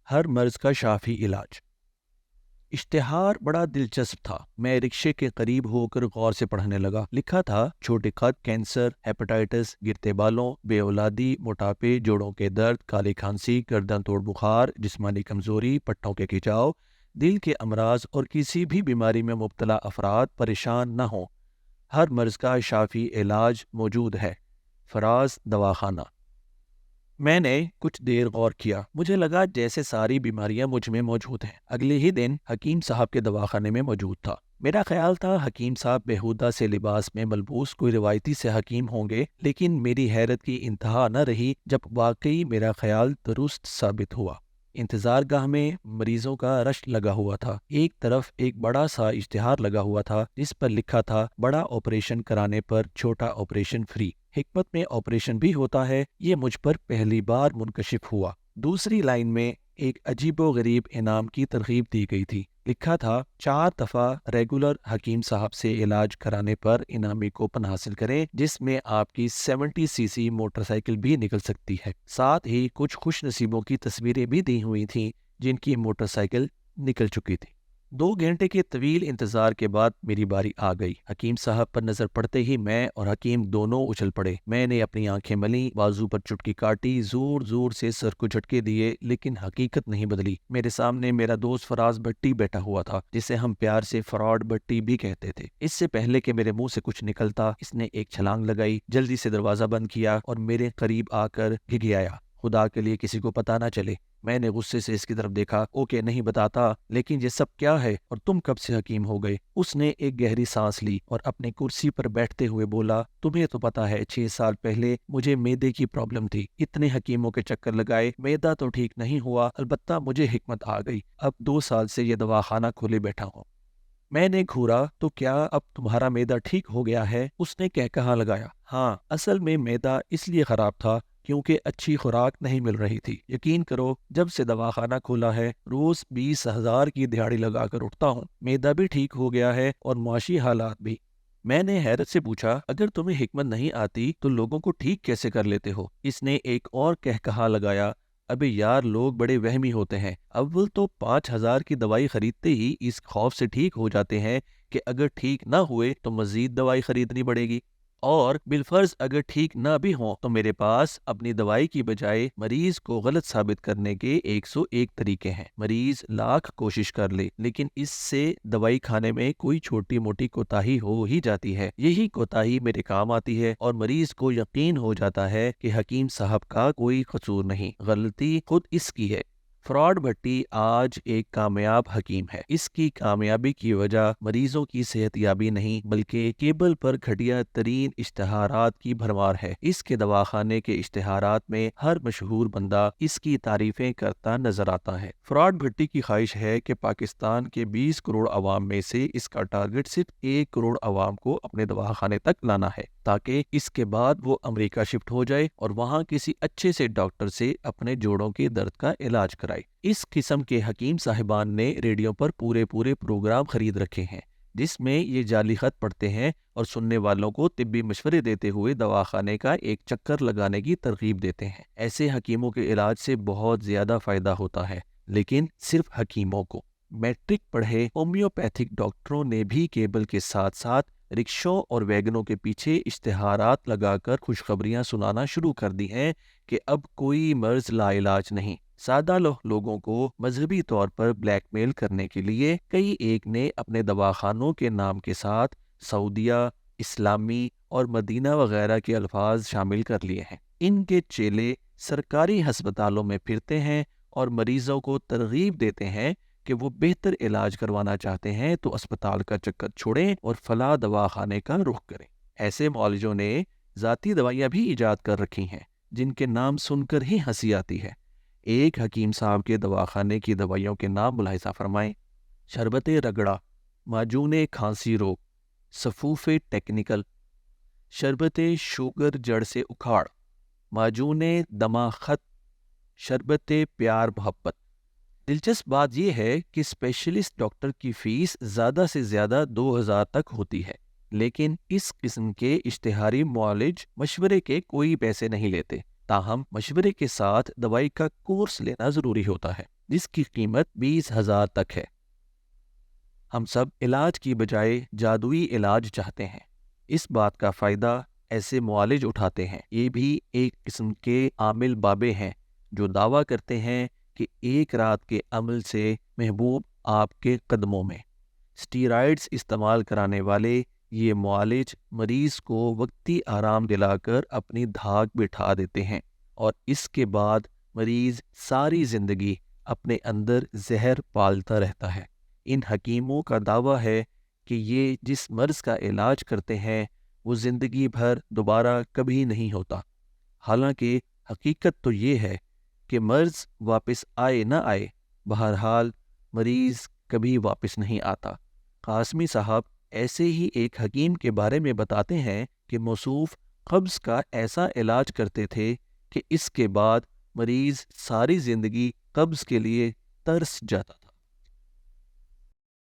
ہر مرض کا شافی علاج۔ اشتہار بڑا دلچسپ تھا۔ میں رکشے کے قریب ہو کر غور سے پڑھنے لگا۔ لکھا تھا چھوٹے قد، کینسر، ہیپاٹائٹس، گرتے بالوں، بے اولادی، موٹاپے، جوڑوں کے درد، کالی کھانسی، گردن توڑ بخار، جسمانی کمزوری، پٹھوں کے کھچاؤ، دل کے امراض اور کسی بھی بیماری میں مبتلا افراد پریشان نہ ہوں۔ ہر مرض کا شافی علاج موجود ہے۔ فراز دواخانہ۔ میں نے کچھ دیر غور کیا۔ مجھے لگا جیسے ساری بیماریاں مجھ میں موجود ہیں۔ اگلے ہی دن حکیم صاحب کے دواخانے میں موجود تھا۔ میرا خیال تھا حکیم صاحب بیہودہ سے لباس میں ملبوس کوئی روایتی سے حکیم ہوں گے، لیکن میری حیرت کی انتہا نہ رہی جب واقعی میرا خیال درست ثابت ہوا۔ انتظار گاہ میں مریضوں کا رش لگا ہوا تھا۔ ایک طرف ایک بڑا سا اشتہار لگا ہوا تھا جس پر لکھا تھا بڑا آپریشن کرانے پر چھوٹا آپریشن فری۔ حکمت میں آپریشن بھی ہوتا ہے، یہ مجھ پر پہلی بار منکشف ہوا۔ دوسری لائن میں ایک عجیب و غریب انعام کی ترغیب دی گئی تھی۔ لکھا تھا 4 دفعہ ریگولر حکیم صاحب سے علاج کرانے پر انعامی کوپن حاصل کریں، جس میں آپ کی 70 سی سی موٹر سائیکل بھی نکل سکتی ہے۔ ساتھ ہی کچھ خوش نصیبوں کی تصویریں بھی دی ہوئی تھیں جن کی موٹر سائیکل نکل چکی تھی۔ 2 گھنٹے کے طویل انتظار کے بعد میری باری آ گئی۔ حکیم صاحب پر نظر پڑتے ہی میں اور حکیم دونوں اچھل پڑے۔ میں نے اپنی آنکھیں ملیں، بازو پر چٹکی کاٹی، زور زور سے سر کو جھٹکے دیے، لیکن حقیقت نہیں بدلی۔ میرے سامنے میرا دوست فراز بھٹی بیٹھا ہوا تھا، جسے ہم پیار سے فراڈ بھٹی بھی کہتے تھے۔ اس سے پہلے کہ میرے منہ سے کچھ نکلتا، اس نے ایک چھلانگ لگائی، جلدی سے دروازہ بند کیا اور میرے قریب آ کر گھگھیایا، خدا کے لیے کسی کو پتہ نہ چلے۔ میں نے غصے سے اس کی طرف دیکھا۔ اوکے، نہیں بتاتا، لیکن یہ سب کیا ہے اور تم کب سے حکیم ہو گئے؟ اس نے ایک گہری سانس لی اور اپنی کرسی پر بیٹھتے ہوئے بولا، تمہیں تو پتا ہے 6 سال پہلے مجھے معدے کی پرابلم تھی۔ اتنے حکیموں کے چکر لگائے، معدہ تو ٹھیک نہیں ہوا، البتہ مجھے حکمت آ گئی۔ اب 2 سال سے یہ دواخانہ کھولے بیٹھا ہوں۔ میں نے گھورا، تو کیا اب تمہارا معدہ ٹھیک ہو گیا ہے؟ اس نے کہا لگایا، ہاں، اصل میں معدہ اس لیے خراب تھا کیونکہ اچھی خوراک نہیں مل رہی تھی۔ یقین کرو، جب سے دواخانہ کھولا ہے روز 20,000 کی دہاڑی لگا کر اٹھتا ہوں۔ معدہ بھی ٹھیک ہو گیا ہے اور معاشی حالات بھی۔ میں نے حیرت سے پوچھا، اگر تمہیں حکمت نہیں آتی تو لوگوں کو ٹھیک کیسے کر لیتے ہو؟ اس نے ایک اور کہا لگایا، ابے یار، لوگ بڑے وہمی ہوتے ہیں۔ اول تو 5,000 کی دوائی خریدتے ہی اس خوف سے ٹھیک ہو جاتے ہیں کہ اگر ٹھیک نہ ہوئے تو مزید دوائی خریدنی پڑے گی، اور بالفرض اگر ٹھیک نہ بھی ہوں تو میرے پاس اپنی دوائی کی بجائے مریض کو غلط ثابت کرنے کے 101 طریقے ہیں۔ مریض لاکھ کوشش کر لے، لیکن اس سے دوائی کھانے میں کوئی چھوٹی موٹی کوتاہی ہو ہی جاتی ہے۔ یہی کوتاہی میرے کام آتی ہے اور مریض کو یقین ہو جاتا ہے کہ حکیم صاحب کا کوئی قصور نہیں، غلطی خود اس کی ہے۔ فراڈ بھٹی آج ایک کامیاب حکیم ہے۔ اس کی کامیابی کی وجہ مریضوں کی صحت یابی نہیں بلکہ کیبل پر گھٹیا ترین اشتہارات کی بھرمار ہے۔ اس کے دواخانے کے اشتہارات میں ہر مشہور بندہ اس کی تعریفیں کرتا نظر آتا ہے۔ فراڈ بھٹی کی خواہش ہے کہ پاکستان کے 20 کروڑ عوام میں سے اس کا ٹارگٹ صرف 1 کروڑ عوام کو اپنے دواخانے تک لانا ہے، تاکہ اس کے بعد وہ امریکہ شفٹ ہو جائے اور وہاں کسی اچھے سے ڈاکٹر سے اپنے جوڑوں کے درد کا علاج کرائے۔ اس قسم کے حکیم صاحبان نے ریڈیو پر پورے پروگرام خرید رکھے ہیں جس میں یہ جعلی خط پڑھتے ہیں اور سننے والوں کو طبی مشورے دیتے ہوئے دواخانے کا ایک چکر لگانے کی ترغیب دیتے ہیں۔ ایسے حکیموں کے علاج سے بہت زیادہ فائدہ ہوتا ہے، لیکن صرف حکیموں کو۔ میٹرک پڑھے ہومیوپیتھک ڈاکٹروں نے بھی کیبل کے ساتھ ساتھ رکشوں اور ویگنوں کے پیچھے اشتہارات لگا کر خوشخبریاں سنانا شروع کر دی ہیں کہ اب کوئی مرض لا علاج نہیں۔ سادہ لوگوں کو مذہبی طور پر بلیک میل کرنے کے لیے کئی ایک نے اپنے دواخانوں کے نام کے ساتھ سعودیہ، اسلامی اور مدینہ وغیرہ کے الفاظ شامل کر لیے ہیں۔ ان کے چیلے سرکاری ہسپتالوں میں پھرتے ہیں اور مریضوں کو ترغیب دیتے ہیں کہ وہ بہتر علاج کروانا چاہتے ہیں تو اسپتال کا چکر چھوڑیں اور فلاں دواخانے کا رخ کریں۔ ایسے معالجوں نے ذاتی دوائیاں بھی ایجاد کر رکھی ہیں جن کے نام سن کر ہی ہنسی آتی ہے۔ ایک حکیم صاحب کے دواخانے کی دوائیوں کے نام ملاحظہ فرمائیں: شربت رگڑا، معجون کھانسی روگ، سفوف ٹیکنیکل، شربت شوگر جڑ سے اکھاڑ، معجون دمہ خط، شربت پیار محبت۔ دلچسپ بات یہ ہے کہ اسپیشلسٹ ڈاکٹر کی فیس زیادہ سے زیادہ 2,000 تک ہوتی ہے، لیکن اس قسم کے اشتہاری معالج مشورے کے کوئی پیسے نہیں لیتے، تاہم مشورے کے ساتھ دوائی کا کورس لینا ضروری ہوتا ہے۔ جس کی قیمت 20,000 تک ہے۔ ہم سب علاج کی بجائے جادوئی علاج چاہتے ہیں۔ اس بات کا فائدہ ایسے معالج اٹھاتے ہیں۔ یہ بھی ایک قسم کے عامل بابے ہیں جو دعویٰ کرتے ہیں کہ ایک رات کے عمل سے محبوب آپ کے قدموں میں۔ اسٹیرائڈز استعمال کرانے والے یہ معالج مریض کو وقتی آرام دلا کر اپنی دھاک بٹھا دیتے ہیں اور اس کے بعد مریض ساری زندگی اپنے اندر زہر پالتا رہتا ہے۔ ان حکیموں کا دعویٰ ہے کہ یہ جس مرض کا علاج کرتے ہیں وہ زندگی بھر دوبارہ کبھی نہیں ہوتا، حالانکہ حقیقت تو یہ ہے کہ مرض واپس آئے نہ آئے، بہرحال مریض کبھی واپس نہیں آتا۔ قاسمی صاحب ایسے ہی ایک حکیم کے بارے میں بتاتے ہیں کہ موصوف قبض کا ایسا علاج کرتے تھے کہ اس کے بعد مریض ساری زندگی قبض کے لیے ترس جاتا تھا۔